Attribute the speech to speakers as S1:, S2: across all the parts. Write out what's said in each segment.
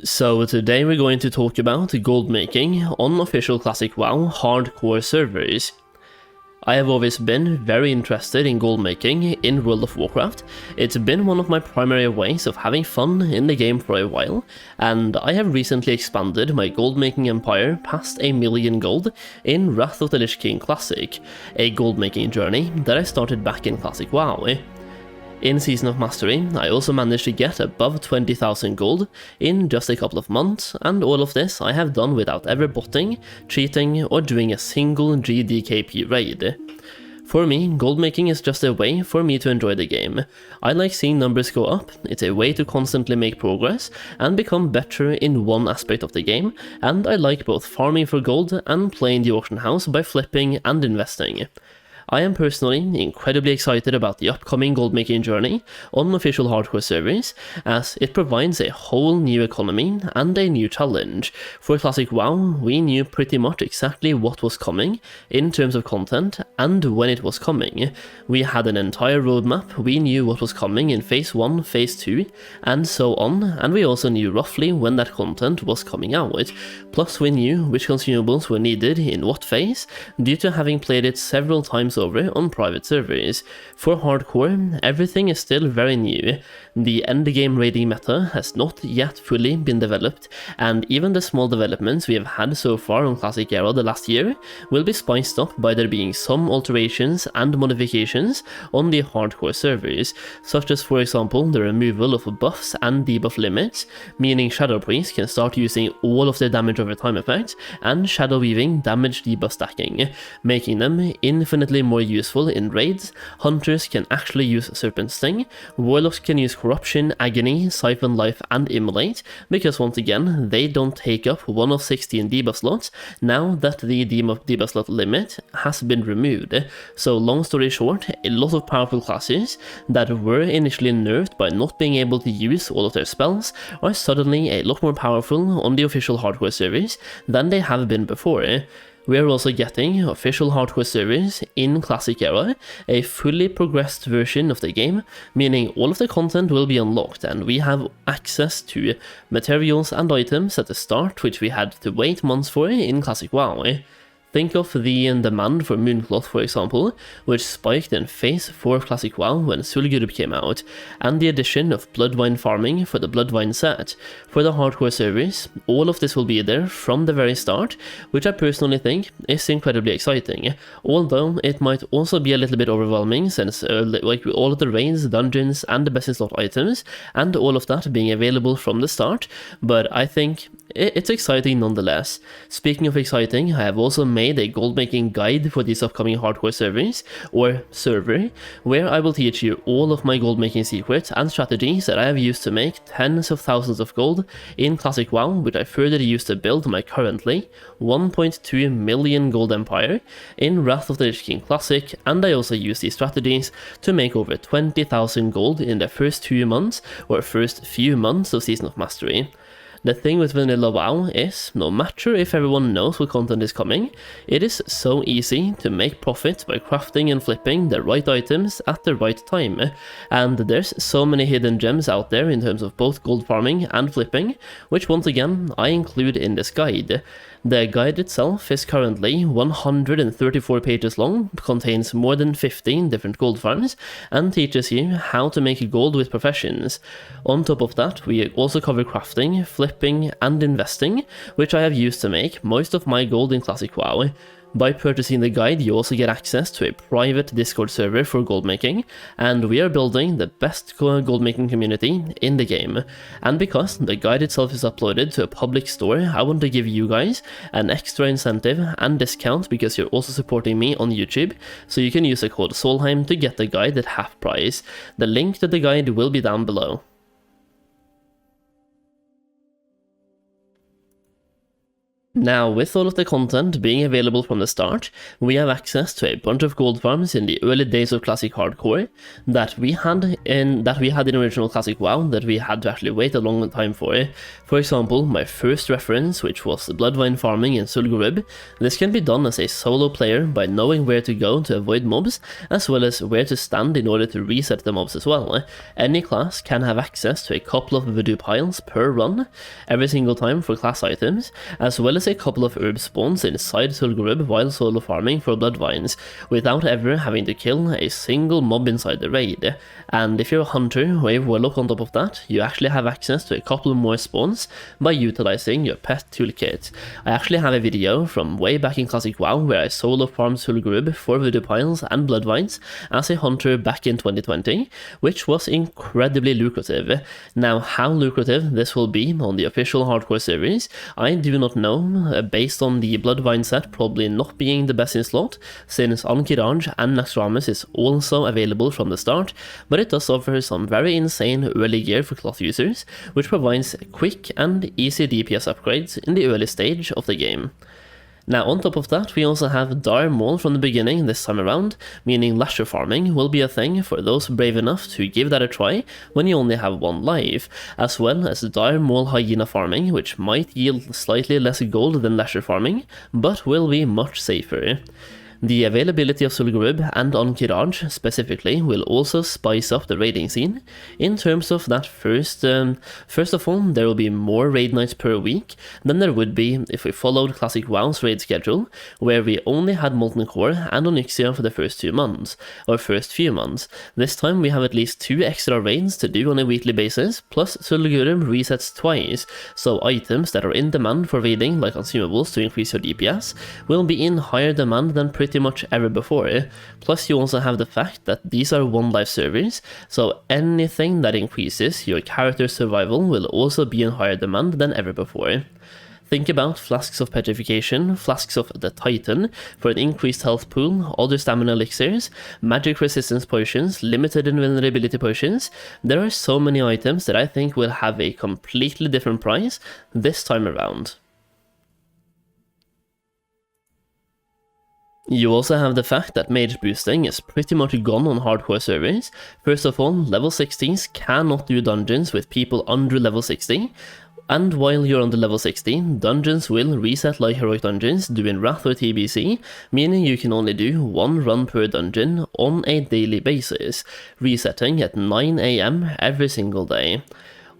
S1: So today we're going to talk about gold making on official Classic WoW hardcore servers. I have always been very interested in gold making in World of Warcraft. It's been one of my primary ways of having fun in the game for a while, and I have recently expanded my gold making empire past 1,000,000 gold in Wrath of the Lich King Classic, a gold making journey that I started back in Classic WoW. In Season of Mastery, I also managed to get above 20,000 gold in just a couple of months, and all of this I have done without ever botting, cheating, or doing a single GDKP raid. For me, gold making is just a way for me to enjoy the game. I like seeing numbers go up, it's a way to constantly make progress and become better in one aspect of the game, and I like both farming for gold and playing the auction house by flipping and investing. I am personally incredibly excited about the upcoming gold making journey on official hardcore servers, as it provides a whole new economy and a new challenge. For Classic WoW, we knew pretty much exactly what was coming in terms of content and when it was coming. We had an entire roadmap, we knew what was coming in Phase 1, Phase 2, and so on, and we also knew roughly when that content was coming out. Plus we knew which consumables were needed in what phase, due to having played it several times over on private servers. For hardcore, everything is still very new. The endgame raiding meta has not yet fully been developed, and even the small developments we have had so far on Classic Era the last year will be spiced up by there being some alterations and modifications on the hardcore servers, such as for example the removal of buffs and debuff limits, meaning Shadow Priest can start using all of their damage over time effects, and Shadow Weaving damage debuff stacking, making them infinitely more useful in raids. Hunters can actually use Serpent Sting, Warlocks can use Corruption, Agony, Siphon Life and Immolate, because once again they don't take up one of 16 debuff slots now that the debuff slot limit has been removed. So long story short, a lot of powerful classes that were initially nerfed by not being able to use all of their spells are suddenly a lot more powerful on the official hardcore servers than they have been before. We are also getting official hardcore servers in Classic Era, a fully progressed version of the game, meaning all of the content will be unlocked and we have access to materials and items at the start which we had to wait months for in Classic WoW. Think of the demand for Mooncloth, for example, which spiked in Phase 4 of Classic WoW when Sul'Gurub came out, and the addition of Bloodwine farming for the Bloodwine set. For the hardcore servers, all of this will be there from the very start, which I personally think is incredibly exciting, although it might also be a little bit overwhelming since like all of the raids, dungeons and the best in slot items, and all of that being available from the start, but I think it's exciting nonetheless. Speaking of exciting, I have also made a gold making guide for these upcoming hardcore servers, or server, where I will teach you all of my gold making secrets and strategies that I have used to make tens of thousands of gold in Classic WoW, which I further use to build my currently 1.2 million gold empire in Wrath of the Lich King Classic, and I also use these strategies to make over 20,000 gold in the first 2 months, or first few months of Season of Mastery. The thing with vanilla WoW is, no matter if everyone knows what content is coming, it is so easy to make profit by crafting and flipping the right items at the right time, and there's so many hidden gems out there in terms of both gold farming and flipping, which once again I include in this guide. The guide itself is currently 134 pages long, contains more than 15 different gold farms, and teaches you how to make gold with professions. On top of that, we also cover crafting, flipping and investing, which I have used to make most of my gold in Classic WoW. By purchasing the guide, you also get access to a private Discord server for gold making, and we are building the best gold making community in the game. And because the guide itself is uploaded to a public store, I want to give you guys an extra incentive and discount because you're also supporting me on YouTube, so you can use the code Solheim to get the guide at half price. The link to the guide will be down below. Now, with all of the content being available from the start, we have access to a bunch of gold farms in the early days of Classic Hardcore that we had in original Classic WoW that we had to actually wait a long time for. For example, my first reference, which was the Bloodvine farming in Sul'Gurub. This can be done as a solo player by knowing where to go to avoid mobs, as well as where to stand in order to reset the mobs as well. Any class can have access to a couple of voodoo piles per run, every single time for class items, as well as a couple of herb spawns inside Sul'Gurub while solo farming for bloodvines, without ever having to kill a single mob inside the raid. And if you're a hunter or a warlock on top of that, you actually have access to a couple more spawns by utilizing your pet toolkit. I actually have a video from way back in Classic WoW where I solo farmed Sul'Gurub for voodoo piles and bloodvines as a hunter back in 2020, which was incredibly lucrative. Now, how lucrative this will be on the official hardcore series, I do not know, based on the Bloodvine set probably not being the best in slot, since Ankh-Iraj and Naxxramas is also available from the start, but it does offer some very insane early gear for cloth users, which provides quick and easy DPS upgrades in the early stage of the game. Now, on top of that, we also have Dire Maul from the beginning this time around, meaning lasher farming will be a thing for those brave enough to give that a try when you only have one life, as well as Dire Maul hyena farming, which might yield slightly less gold than lasher farming, but will be much safer. The availability of Sul'Gurub and Ankh-Iraj specifically will also spice up the raiding scene. In terms of that first of all, there will be more raid nights per week than there would be if we followed Classic WoW's raid schedule, where we only had Molten Core and Onyxia for the first few months. This time we have at least 2 extra raids to do on a weekly basis, plus Sul'Gurub resets twice, so items that are in demand for raiding, like consumables to increase your DPS, will be in higher demand than pretty much ever before. Plus, you also have the fact that these are one life servers, so anything that increases your character's survival will also be in higher demand than ever before. Think about Flasks of Petrification, Flasks of the Titan for an increased health pool, other stamina elixirs, magic resistance potions, limited invulnerability potions. There are so many items that I think will have a completely different price this time around. You also have the fact that mage boosting is pretty much gone on hardcore servers. First of all, level 60s cannot do dungeons with people under level 60, and while you're under level 60, dungeons will reset like heroic dungeons doing Wrath or TBC, meaning you can only do 1 run per dungeon on a daily basis, resetting at 9 AM every single day.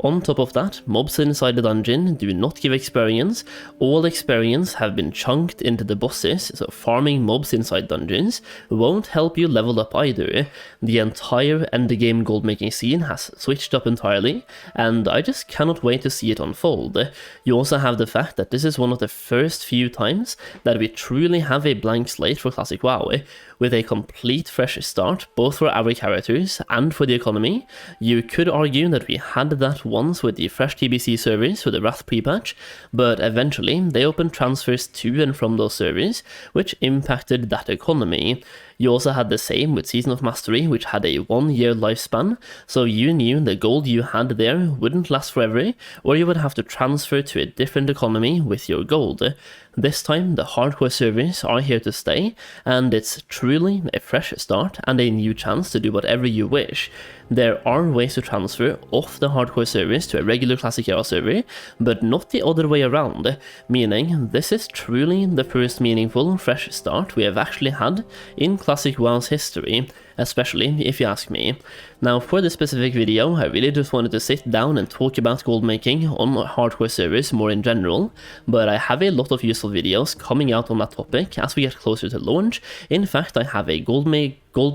S1: On top of that, mobs inside the dungeon do not give experience. All experience have been chunked into the bosses, so farming mobs inside dungeons won't help you level up either. The entire endgame goldmaking scene has switched up entirely, and I just cannot wait to see it unfold. You also have the fact that this is one of the first few times that we truly have a blank slate for Classic WoW, with a complete fresh start both for our characters and for the economy. You could argue that we had that once with the fresh TBC servers for the Wrath pre-patch, but eventually they opened transfers to and from those servers, which impacted that economy. You also had the same with Season of Mastery, which had a 1-year lifespan, so you knew the gold you had there wouldn't last forever, or you would have to transfer to a different economy with your gold. This time, the hardcore servers are here to stay, and it's truly a fresh start and a new chance to do whatever you wish. There are ways to transfer off the hardcore servers to a regular Classic era server, but not the other way around, meaning this is truly the first meaningful fresh start we have actually had in Classic WoW's history, especially if you ask me. Now, for this specific video, I really just wanted to sit down and talk about gold making on hardcore servers more in general, but I have a lot of useful videos coming out on that topic as we get closer to launch. In fact, I have a gold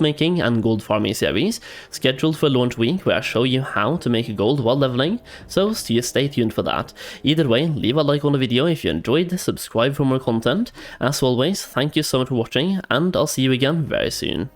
S1: making and gold farming series scheduled for launch week where I show you how to make gold while leveling, so stay tuned for that. Either way, leave a like on the video if you enjoyed, subscribe for more content. As always, thank you so much for watching, and I'll see you again very soon.